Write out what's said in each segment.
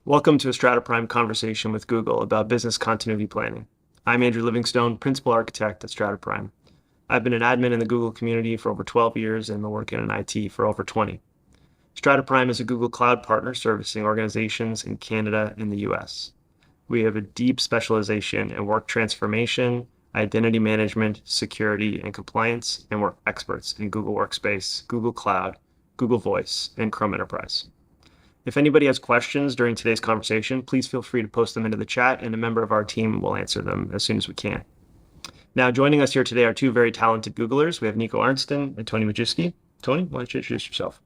Welcome to a StrataPrime conversation with Google about business continuity planning. I'm Andrew Livingstone, Principal Architect at StrataPrime. I've been an admin in the Google community for over 12 years and been working in IT for over 20. StrataPrime is a Google Cloud partner servicing organizations in Canada and the US. We have a deep specialization in work transformation, identity management, security, and compliance, and we're experts in Google Workspace, Google Cloud, Google Voice, and Chrome Enterprise. If anybody has questions during today's conversation, please feel free to post them into the chat and a member of our team will answer them as soon as we can. Now, joining us here today are two very talented Googlers. We have Nico Arnsten and Tony Majewski. Tony, why don't you introduce yourself?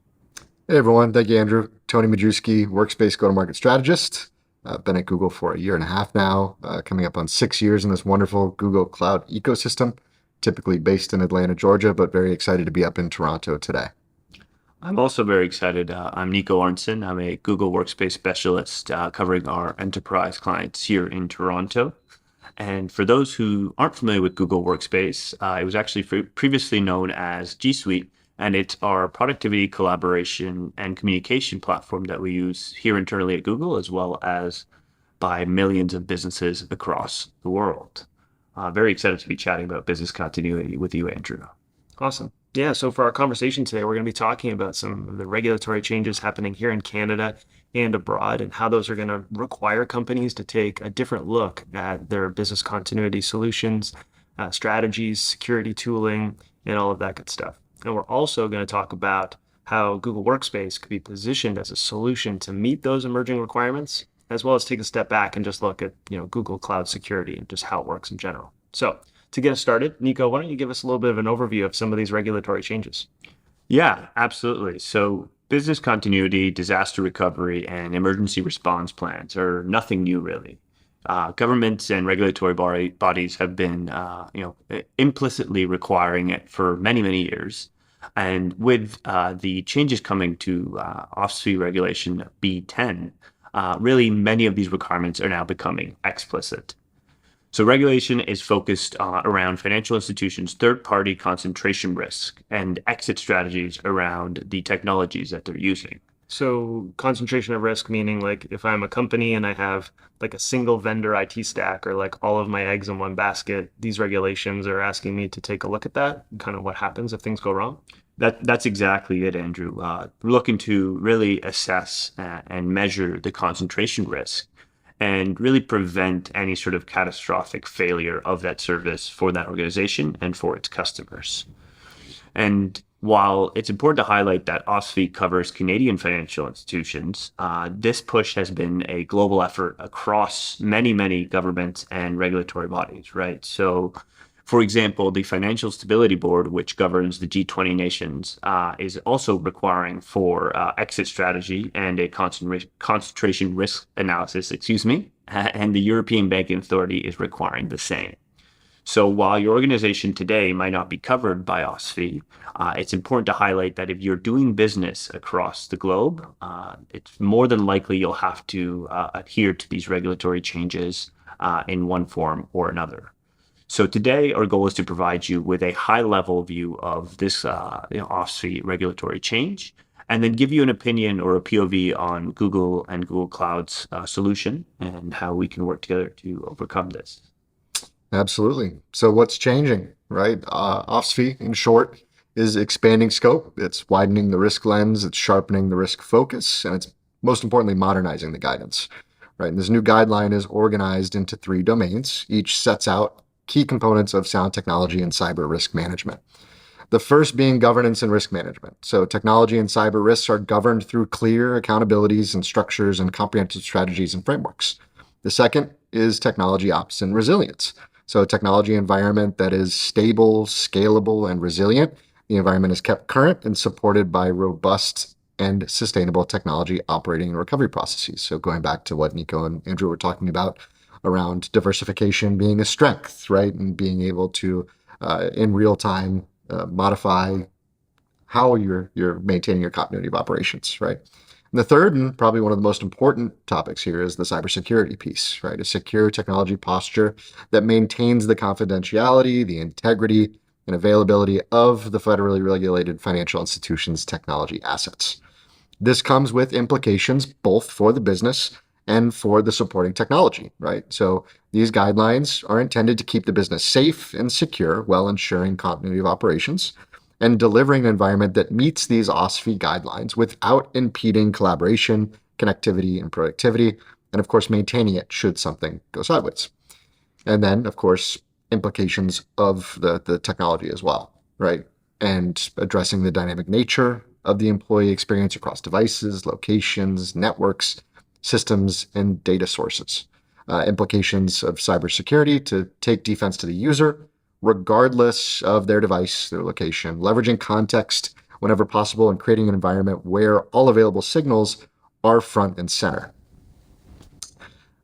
Hey everyone, thank you, Andrew. Tony Majewski, Workspace go-to-market strategist. Been at Google for a year and a half now, coming up on 6 years in this wonderful Google Cloud ecosystem, typically based in Atlanta, Georgia, but very excited to be up in Toronto today. I'm also very excited. I'm Nico Arntzen. I'm a Google Workspace specialist covering our enterprise clients here in Toronto. And for those who aren't familiar with Google Workspace, it was actually previously known as G Suite, and it's our productivity, collaboration, and communication platform that we use here internally at Google, as well as by millions of businesses across the world. Very excited to be chatting about business continuity with you, Andrew. Awesome. Yeah, so for our conversation today, we're going to be talking about some of the regulatory changes happening here in Canada and abroad and how those are going to require companies to take a different look at their business continuity solutions, strategies, security tooling, and all of that good stuff. And we're also going to talk about how Google Workspace could be positioned as a solution to meet those emerging requirements, as well as take a step back and just look at, Google Cloud security and just how it works in general. So to get us started, Nico, why don't you give us a little bit of an overview of some of these regulatory changes? Yeah, absolutely. So business continuity, disaster recovery, and emergency response plans are nothing new, really. Governments and regulatory bodies have been, implicitly requiring it for many, many years. And with the changes coming to OSFI regulation B10, really many of these requirements are now becoming explicit. So regulation is focused around financial institutions' third-party concentration risk and exit strategies around the technologies that they're using. So concentration of risk, meaning like if I'm a company and I have like a single vendor IT stack or like all of my eggs in one basket, these regulations are asking me to take a look at that, kind of what happens if things go wrong? That's exactly it, Andrew. We're looking to really assess and measure the concentration risk and really prevent any sort of catastrophic failure of that service for that organization and for its customers. And while it's important to highlight that OSFI covers Canadian financial institutions, this push has been a global effort across many, many governments and regulatory bodies, right? So, for example, the Financial Stability Board, which governs the G20 nations, is also requiring for exit strategy and a concentration risk analysis, and the European Banking Authority is requiring the same. So while your organization today might not be covered by OSFI, it's important to highlight that if you're doing business across the globe, it's more than likely you'll have to adhere to these regulatory changes in one form or another. So today, our goal is to provide you with a high-level view of this OSFI regulatory change, and then give you an opinion or a POV on Google and Google Cloud's solution and how we can work together to overcome this. Absolutely. So what's changing, right? OSFI, in short, is expanding scope. It's widening the risk lens. It's sharpening the risk focus, and it's most importantly modernizing the guidance, right? And this new guideline is organized into 3 domains. Each sets out key components of sound technology and cyber risk management. The first being governance and risk management. So technology and cyber risks are governed through clear accountabilities and structures and comprehensive strategies and frameworks. The second is technology ops and resilience. So a technology environment that is stable, scalable, and resilient. The environment is kept current and supported by robust and sustainable technology operating and recovery processes. So going back to what Nico and Andrew were talking about around diversification being a strength, right? And being able to, in real time, modify how you're maintaining your continuity of operations, right? And the third, and probably one of the most important topics here, is the cybersecurity piece, right? A secure technology posture that maintains the confidentiality, the integrity, and availability of the federally regulated financial institutions' technology assets. This comes with implications both for the business and for the supporting technology, right? So these guidelines are intended to keep the business safe and secure while ensuring continuity of operations and delivering an environment that meets these OSFI guidelines without impeding collaboration, connectivity, and productivity, and of course, maintaining it should something go sideways. And then, of course, implications of the technology as well, right? And addressing the dynamic nature of the employee experience across devices, locations, networks, systems, and data sources. Implications of cybersecurity to take defense to the user, regardless of their device, their location, leveraging context whenever possible, and creating an environment where all available signals are front and center.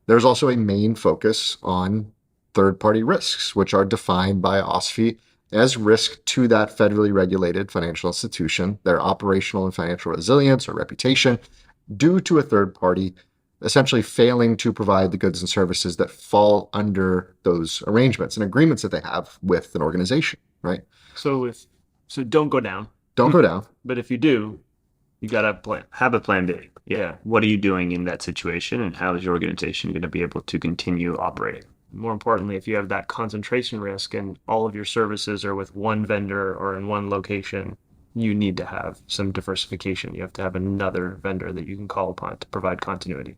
There's also a main focus on third-party risks, which are defined by OSFI as risk to that federally regulated financial institution, their operational and financial resilience or reputation, due to a third party essentially failing to provide the goods and services that fall under those arrangements and agreements that they have with an organization, right? So don't go down. Don't go down. But if you do, you got to have a plan. Have a plan B. Yeah. What are you doing in that situation, and how is your organization going to be able to continue operating? More importantly, if you have that concentration risk and all of your services are with one vendor or in one location, you need to have some diversification. You have to have another vendor that you can call upon to provide continuity.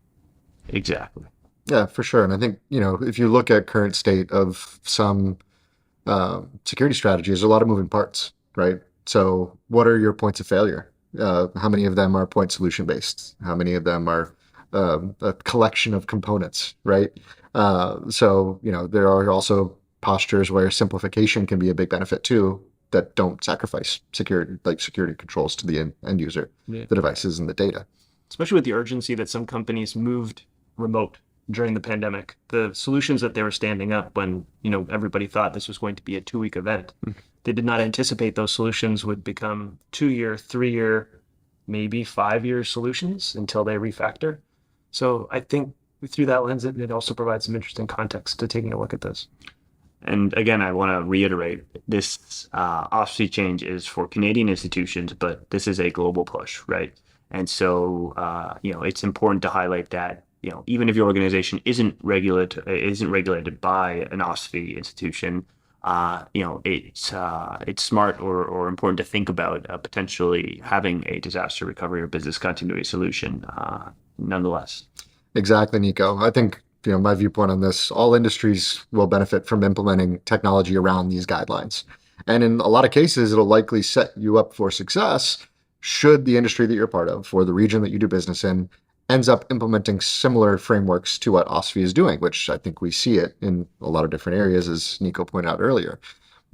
Exactly. Yeah, for sure. And I think, if you look at current state of some security strategies, there's a lot of moving parts, right? So what are your points of failure? How many of them are point solution based? How many of them are a collection of components, right? So there are also postures where simplification can be a big benefit too, that don't sacrifice security controls to the end user, the devices and the data. Especially with the urgency that some companies moved remote during the pandemic, the solutions that they were standing up when everybody thought this was going to be a 2-week event, they did not anticipate those solutions would become 2-year, 3-year, maybe 5-year solutions until they refactor. So I think through that lens, it also provides some interesting context to taking a look at this. And again, I want to reiterate, this OSFI change is for Canadian institutions, but this is a global push, right? And so, it's important to highlight that, even if your organization isn't regulated by an OSFI institution, it's smart or important to think about potentially having a disaster recovery or business continuity solution, nonetheless. Exactly, Nico. I think, my viewpoint on this, all industries will benefit from implementing technology around these guidelines. And in a lot of cases, it'll likely set you up for success should the industry that you're part of or the region that you do business in ends up implementing similar frameworks to what OSFI is doing, which I think we see it in a lot of different areas, as Nico pointed out earlier.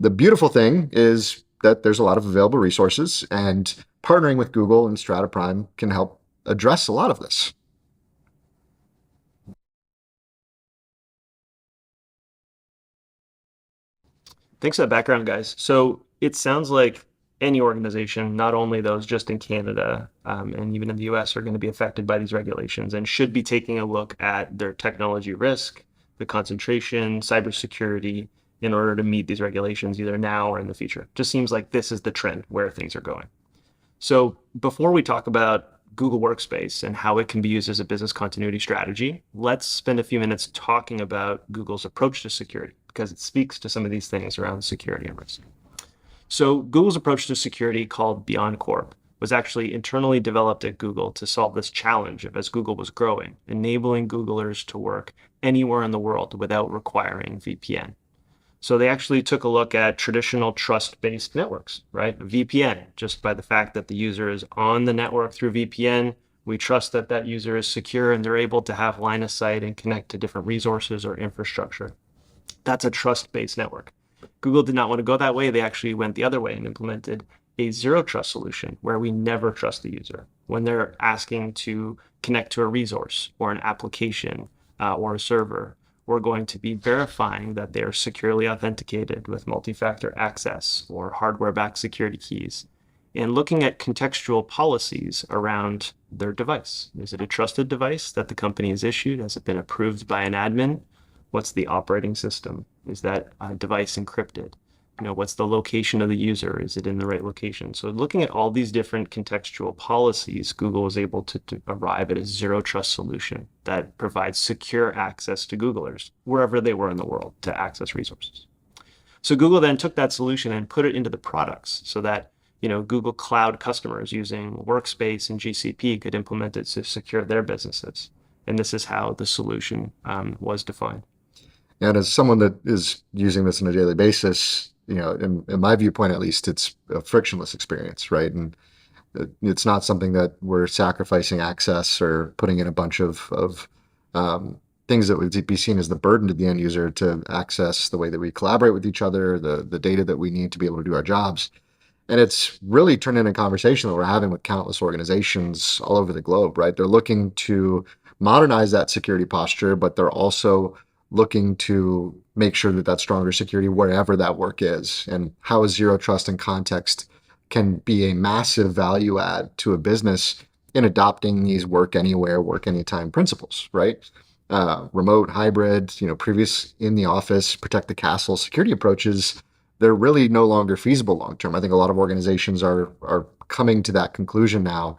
The beautiful thing is that there's a lot of available resources, and partnering with Google and StrataPrime can help address a lot of this. Thanks for that background, guys. So it sounds like any organization, not only those just in Canada and even in the US, are going to be affected by these regulations and should be taking a look at their technology risk, the concentration, cybersecurity, in order to meet these regulations either now or in the future. Just seems like this is the trend where things are going. So before we talk about Google Workspace and how it can be used as a business continuity strategy, let's spend a few minutes talking about Google's approach to security, because it speaks to some of these things around security and risk. So Google's approach to security, called BeyondCorp, was actually internally developed at Google to solve this challenge of, as Google was growing, enabling Googlers to work anywhere in the world without requiring VPN. So they actually took a look at traditional trust-based networks, right? VPN, just by the fact that the user is on the network through VPN, we trust that that user is secure and they're able to have line of sight and connect to different resources or infrastructure. That's a trust-based network. Google did not want to go that way. They actually went the other way and implemented a zero trust solution where we never trust the user. When they're asking to connect to a resource or an application or a server, we're going to be verifying that they're securely authenticated with multi-factor access or hardware-backed security keys, and looking at contextual policies around their device. Is it a trusted device that the company has issued? Has it been approved by an admin? What's the operating system? Is that device encrypted? what's the location of the user? Is it in the right location? So looking at all these different contextual policies, Google was able to arrive at a zero trust solution that provides secure access to Googlers wherever they were in the world to access resources. So Google then took that solution and put it into the products so that Google Cloud customers using Workspace and GCP could implement it to secure their businesses. And this is how the solution was defined. And as someone that is using this on a daily basis, in my viewpoint at least, it's a frictionless experience, right? And it's not something that we're sacrificing access or putting in a bunch of things that would be seen as the burden to the end user to access the way that we collaborate with each other, the data that we need to be able to do our jobs. And it's really turned into a conversation that we're having with countless organizations all over the globe, right? They're looking to modernize that security posture, but they're also looking to make sure that that's stronger security wherever that work is, and how a zero trust and context can be a massive value add to a business in adopting these work anywhere, work anytime principles, right? Remote, hybrid, previous in the office, protect the castle security approaches, they're really no longer feasible long term. I think a lot of organizations are coming to that conclusion now.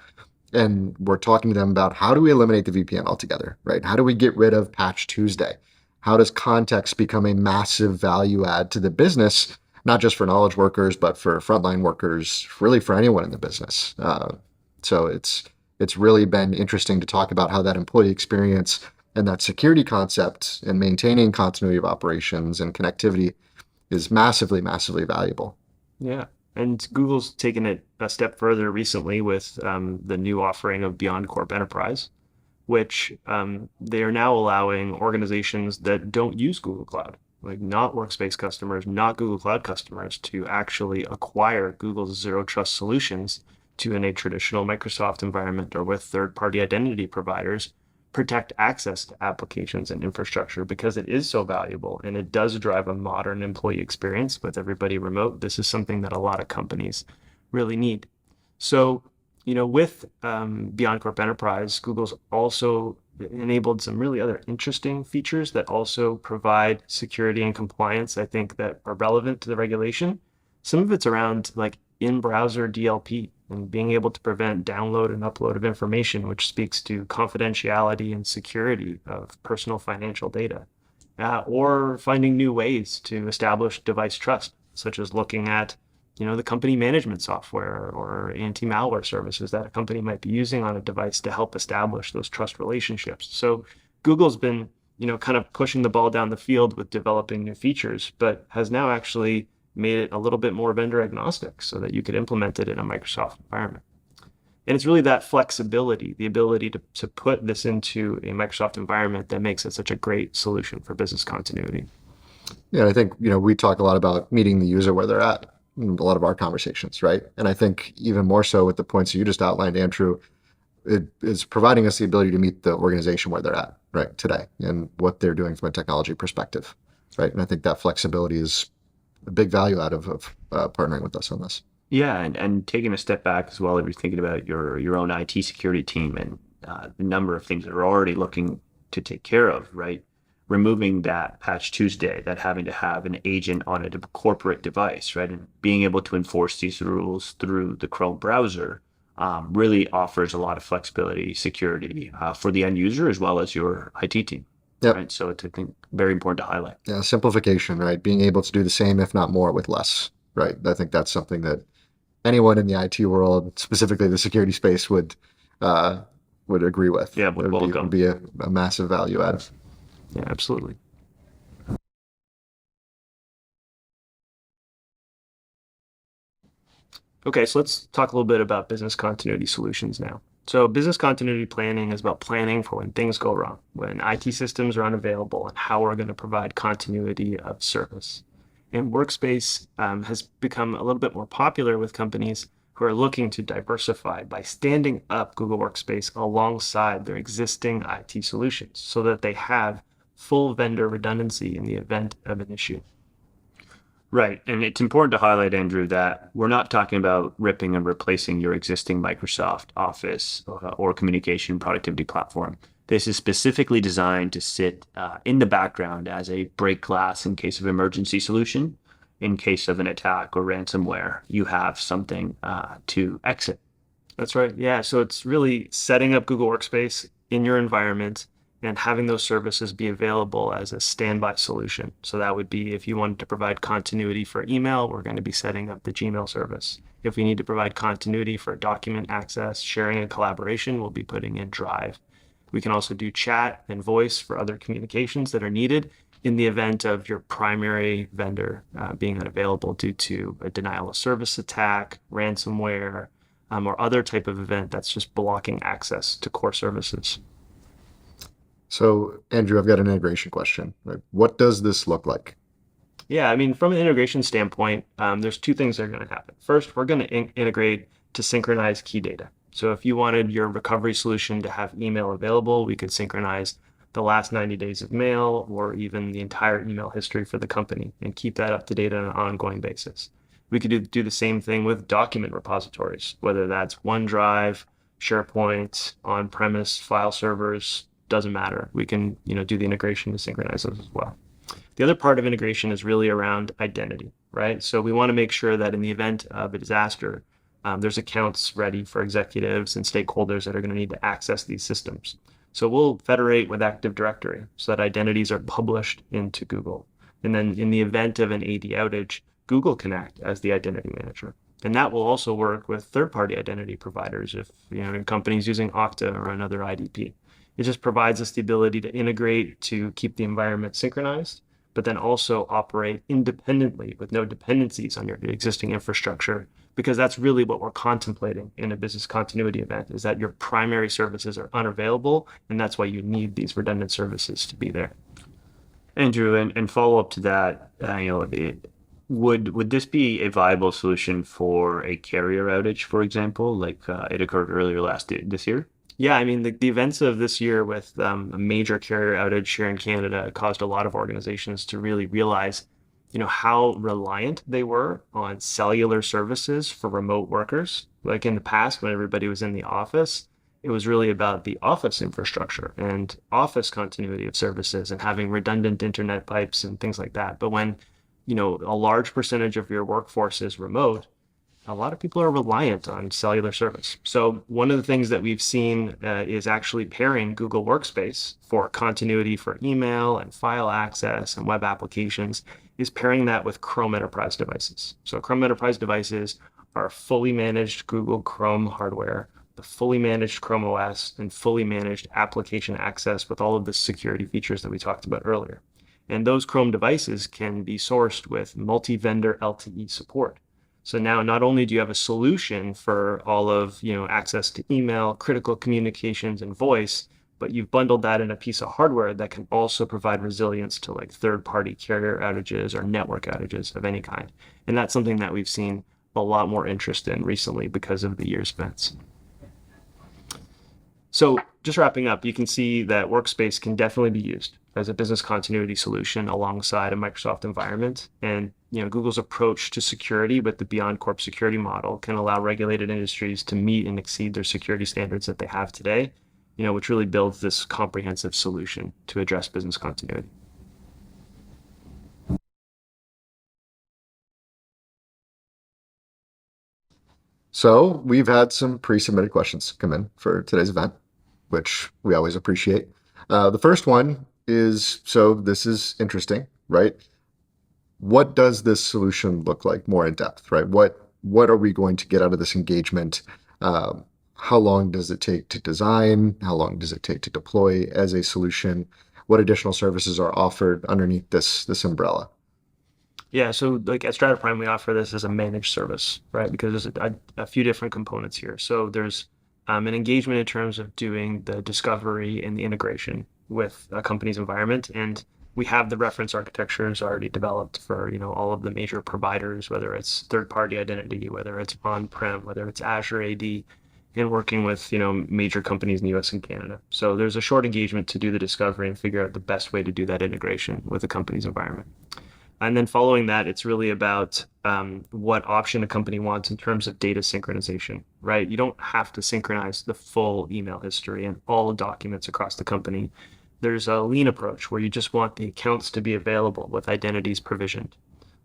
And we're talking to them about how do we eliminate the VPN altogether, right? How do we get rid of Patch Tuesday? How does context become a massive value add to the business, not just for knowledge workers, but for frontline workers, really for anyone in the business? So it's really been interesting to talk about how that employee experience and that security concept and maintaining continuity of operations and connectivity is massively, massively valuable. Yeah. And Google's taken it a step further recently with the new offering of Beyond Corp Enterprise, which they are now allowing organizations that don't use Google Cloud, like not Workspace customers, not Google Cloud customers, to actually acquire Google's zero trust solutions to, in a traditional Microsoft environment or with third-party identity providers, protect access to applications and infrastructure because it is so valuable and it does drive a modern employee experience with everybody remote. This is something that a lot of companies really need. So, with Beyond Corp Enterprise, Google's also enabled some really other interesting features that also provide security and compliance, I think, that are relevant to the regulation. Some of it's around like in-browser DLP and being able to prevent download and upload of information, which speaks to confidentiality and security of personal financial data, or finding new ways to establish device trust, such as looking at the company management software or anti-malware services that a company might be using on a device to help establish those trust relationships. So Google's been kind of pushing the ball down the field with developing new features, but has now actually made it a little bit more vendor agnostic so that you could implement it in a Microsoft environment. And it's really that flexibility, the ability to put this into a Microsoft environment that makes it such a great solution for business continuity. Yeah, I think, we talk a lot about meeting the user where they're at in a lot of our conversations, right? And I think even more so with the points that you just outlined, Andrew, it is providing us the ability to meet the organization where they're at, right, today and what they're doing from a technology perspective, right? And I think that flexibility is a big value out of partnering with us on this. Yeah, and taking a step back as well, if you're thinking about your own IT security team and the number of things that are already looking to take care of, right? Removing that Patch Tuesday, that having to have an agent on a corporate device, right? And being able to enforce these rules through the Chrome browser really offers a lot of flexibility, security for the end user as well as your IT team. Yep. Right. So it's, I think, very important to highlight. Yeah, simplification, right? Being able to do the same, if not more, with less, right? I think that's something that anyone in the IT world, specifically the security space, would agree with. Yeah, would be a massive value add. Yeah, absolutely. Okay, so let's talk a little bit about business continuity solutions now. So business continuity planning is about planning for when things go wrong, when IT systems are unavailable, and how we're going to provide continuity of service. And Workspace has become a little bit more popular with companies who are looking to diversify by standing up Google Workspace alongside their existing IT solutions so that they have full vendor redundancy in the event of an issue. Right. And it's important to highlight, Andrew, that we're not talking about ripping and replacing your existing Microsoft Office or communication productivity platform. This is specifically designed to sit in the background as a break glass in case of emergency solution in case of an attack or ransomware, you have something to exit. That's right. Yeah. So it's really setting up Google Workspace in your environment and having those services be available as a standby solution. So that would be if you wanted to provide continuity for email, we're going to be setting up the Gmail service. If we need to provide continuity for document access, sharing, and collaboration, we'll be putting in Drive. We can also do chat and voice for other communications that are needed in the event of your primary vendor being unavailable due to a denial of service attack, ransomware, or other type of event that's just blocking access to core services. So, Andrew, I've got an integration question. Right? What does this look like? Yeah, I mean, from an integration standpoint, there's two things that are going to happen. First, we're going to integrate to synchronize key data. So if you wanted your recovery solution to have email available, we could synchronize the last 90 days of mail or even the entire email history for the company and keep that up to date on an ongoing basis. We could do the same thing with document repositories, whether that's OneDrive, SharePoint, on-premise file servers, doesn't matter. We can, do the integration to synchronize those as well. The other part of integration is really around identity, right? So we want to make sure that in the event of a disaster, there's accounts ready for executives and stakeholders that are going to need to access these systems. So we'll federate with Active Directory so that identities are published into Google. And then in the event of an AD outage, Google can act as the identity manager. And that will also work with third-party identity providers if, companies using Okta or another IDP. It just provides us the ability to integrate to keep the environment synchronized, but then also operate independently with no dependencies on your existing infrastructure, because that's really what we're contemplating in a business continuity event, is that your primary services are unavailable, and that's why you need these redundant services to be there. Andrew, and follow up to that, would this be a viable solution for a carrier outage, for example, like it occurred earlier this year? Yeah, I mean, the events of this year with a major carrier outage here in Canada caused a lot of organizations to really realize, how reliant they were on cellular services for remote workers. Like in the past, when everybody was in the office, it was really about the office infrastructure and office continuity of services and having redundant internet pipes and things like that. But when, a large percentage of your workforce is remote, a lot of people are reliant on cellular service. So one of the things that we've seen is actually pairing Google Workspace for continuity for email and file access and web applications, is pairing that with Chrome Enterprise devices. So Chrome Enterprise devices are fully managed Google Chrome hardware, the fully managed Chrome OS, and fully managed application access with all of the security features that we talked about earlier. And those Chrome devices can be sourced with multi-vendor LTE support. So now not only do you have a solution for all of, access to email, critical communications, and voice, but you've bundled that in a piece of hardware that can also provide resilience to like third-party carrier outages or network outages of any kind. And that's something that we've seen a lot more interest in recently because of the year's events. So just wrapping up, you can see that Workspace can definitely be used as a business continuity solution alongside a Microsoft environment. And Google's approach to security with the Beyond Corp security model can allow regulated industries to meet and exceed their security standards that they have today, which really builds this comprehensive solution to address business continuity. So we've had some pre-submitted questions come in for today's event, which we always appreciate. The first one is, so this is interesting, right? What does this solution look like more in depth, right? What are we going to get out of this engagement? How long does it take to design? How long does it take to deploy as a solution? What additional services are offered underneath this umbrella? Yeah, so like at StrataPrime, we offer this as a managed service, right? Because there's a few different components here. So there's an engagement in terms of doing the discovery and the integration with a company's environment. And we have the reference architectures already developed for, all of the major providers, whether it's third-party identity, whether it's on-prem, whether it's Azure AD, and working with, major companies in the US and Canada. So there's a short engagement to do the discovery and figure out the best way to do that integration with a company's environment. And then following that, it's really about what option a company wants in terms of data synchronization, right? You don't have to synchronize the full email history and all documents across the company. There's a lean approach where you just want the accounts to be available with identities provisioned.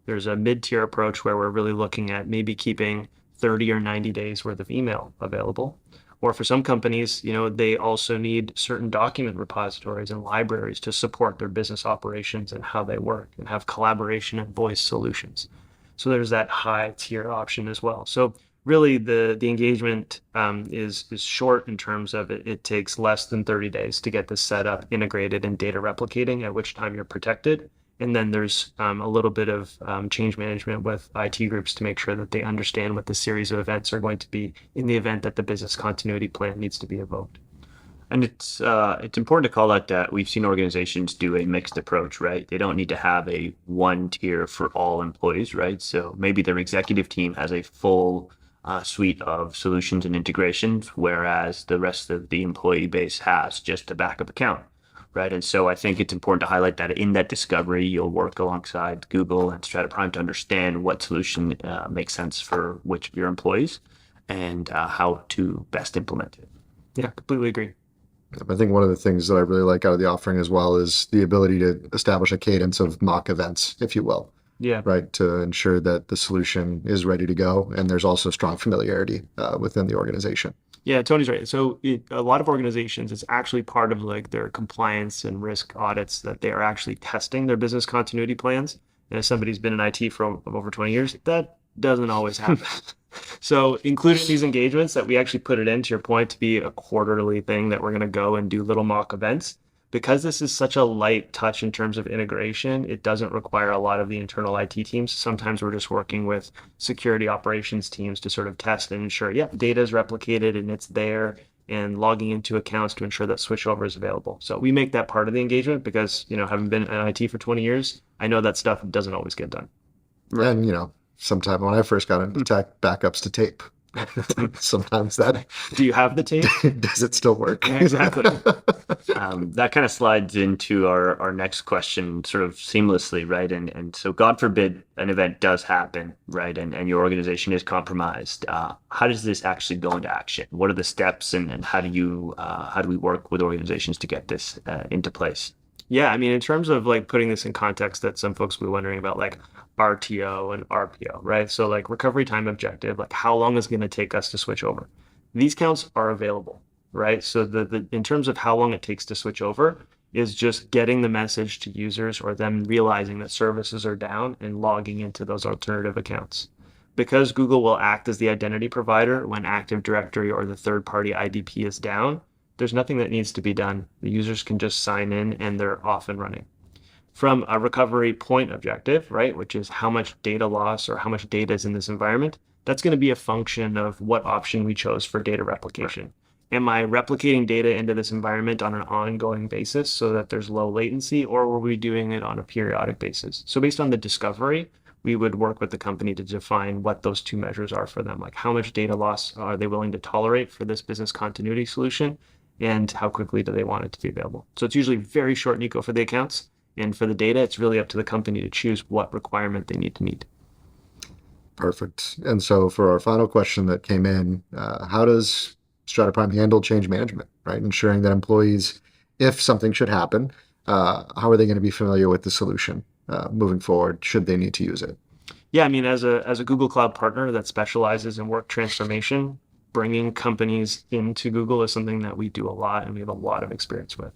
There's a mid-tier approach where we're really looking at maybe keeping 30 or 90 days worth of email available. Or for some companies, they also need certain document repositories and libraries to support their business operations and how they work and have collaboration and voice solutions. So there's that high tier option as well. So really the engagement is short in terms of it takes less than 30 days to get this set up, integrated, and data replicating, at which time you're protected. And then there's a little bit of change management with IT groups to make sure that they understand what the series of events are going to be in the event that the business continuity plan needs to be evoked. And it's important to call out that we've seen organizations do a mixed approach, right? They don't need to have a one tier for all employees, right? So maybe their executive team has a full suite of solutions and integrations, whereas the rest of the employee base has just a backup account. Right. And so I think it's important to highlight that in that discovery, you'll work alongside Google and StrataPrime to understand what solution makes sense for which of your employees and how to best implement it. Yeah, completely agree. I think one of the things that I really like out of the offering as well is the ability to establish a cadence of mock events, if you will. Yeah. Right. To ensure that the solution is ready to go. And there's also strong familiarity within the organization. Yeah, Tony's right. So a lot of organizations, it's actually part of like their compliance and risk audits that they are actually testing their business continuity plans. And as somebody's been in IT for over 20 years, that doesn't always happen. So including these engagements that we actually put it in, to your point, to be a quarterly thing that we're going to go and do little mock events. Because this is such a light touch in terms of integration, it doesn't require a lot of the internal IT teams. Sometimes we're just working with security operations teams to sort of test and ensure, data is replicated and it's there, and logging into accounts to ensure that switchover is available. So we make that part of the engagement because, having been in IT for 20 years, I know that stuff doesn't always get done. And, sometime when I first got into tech, backups to tape. Sometimes that. Do you have the tape? Does it still work? Yeah, exactly. That kind of slides into our next question sort of seamlessly, right? And so God forbid an event does happen, right? And your organization is compromised. How does this actually go into action? What are the steps and how do we work with organizations to get this into place? Yeah, I mean, in terms of like putting this in context that some folks will be wondering about, like RTO and RPO, right? So like recovery time objective, like how long is it going to take us to switch over? These counts are available, right? So the in terms of how long it takes to switch over is just getting the message to users or them realizing that services are down and logging into those alternative accounts. Because Google will act as the identity provider when Active Directory or the third-party IDP is down, there's nothing that needs to be done. The users can just sign in and they're off and running. From a recovery point objective, right, which is how much data loss or how much data is in this environment, that's going to be a function of what option we chose for data replication. Am I replicating data into this environment on an ongoing basis so that there's low latency, or were we doing it on a periodic basis? So based on the discovery, we would work with the company to define what those two measures are for them, like how much data loss are they willing to tolerate for this business continuity solution, and how quickly do they want it to be available. So it's usually very short, Nico, for the accounts. And for the data, it's really up to the company to choose what requirement they need to meet. Perfect. And so for our final question that came in, how does StrataPrime handle change management, right? Ensuring that employees, if something should happen, how are they going to be familiar with the solution moving forward, should they need to use it? Yeah, I mean, as a Google Cloud partner that specializes in work transformation, bringing companies into Google is something that we do a lot and we have a lot of experience with.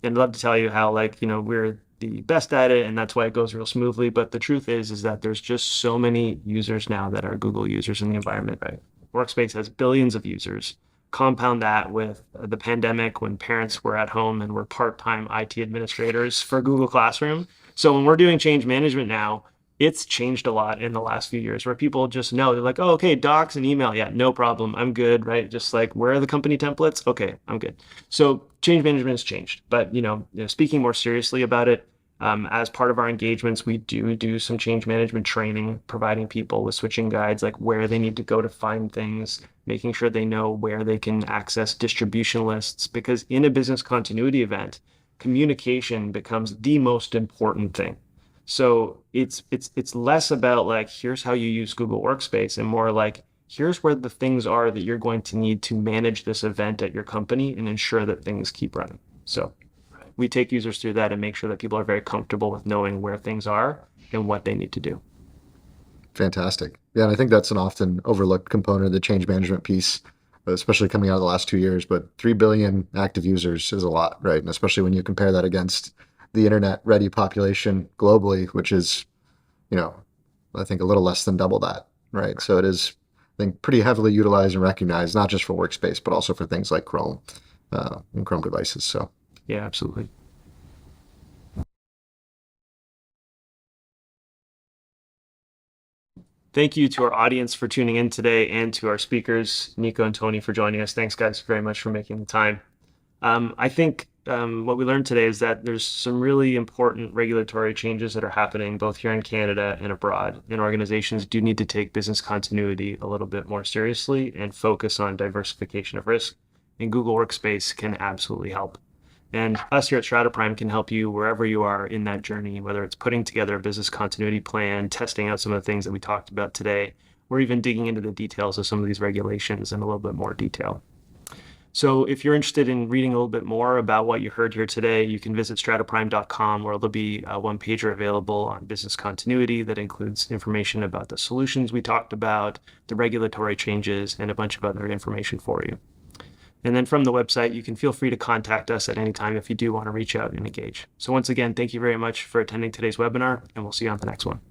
And I'd love to tell you how, we're the best at it and that's why it goes real smoothly. But the truth is that there's just so many users now that are Google users in the environment, right? Workspace has billions of users. Compound that with the pandemic when parents were at home and were part-time IT administrators for Google Classroom. So when we're doing change management now, it's changed a lot in the last few years where people just know, they're like, oh, okay, docs and email. Yeah, no problem. I'm good, right? Just like, where are the company templates? Okay, I'm good. So change management has changed. But, speaking more seriously about it, as part of our engagements, we do some change management training, providing people with switching guides, like where they need to go to find things, making sure they know where they can access distribution lists. Because in a business continuity event, communication becomes the most important thing. So it's less about like, here's how you use Google Workspace and more like, here's where the things are that you're going to need to manage this event at your company and ensure that things keep running. So. we take users through that and make sure that people are very comfortable with knowing where things are and what they need to do. Fantastic. Yeah, and I think that's an often overlooked component of the change management piece, especially coming out of the last 2 years. But 3 billion active users is a lot, right? And especially when you compare that against the internet-ready population globally, which is, I think a little less than double that, right? So it is, I think, pretty heavily utilized and recognized, not just for Workspace, but also for things like Chrome and Chrome devices. So yeah, absolutely. Thank you to our audience for tuning in today and to our speakers, Nico and Tony, for joining us. Thanks, guys, very much for making the time. I think what we learned today is that there's some really important regulatory changes that are happening both here in Canada and abroad. And organizations do need to take business continuity a little bit more seriously and focus on diversification of risk. And Google Workspace can absolutely help. And us here at StrataPrime can help you wherever you are in that journey, whether it's putting together a business continuity plan, testing out some of the things that we talked about today, or even digging into the details of some of these regulations in a little bit more detail. So if you're interested in reading a little bit more about what you heard here today, you can visit strataprime.com, where there'll be a one-pager available on business continuity that includes information about the solutions we talked about, the regulatory changes, and a bunch of other information for you. And then from the website, you can feel free to contact us at any time if you do want to reach out and engage. So once again, thank you very much for attending today's webinar, and we'll see you on the next one.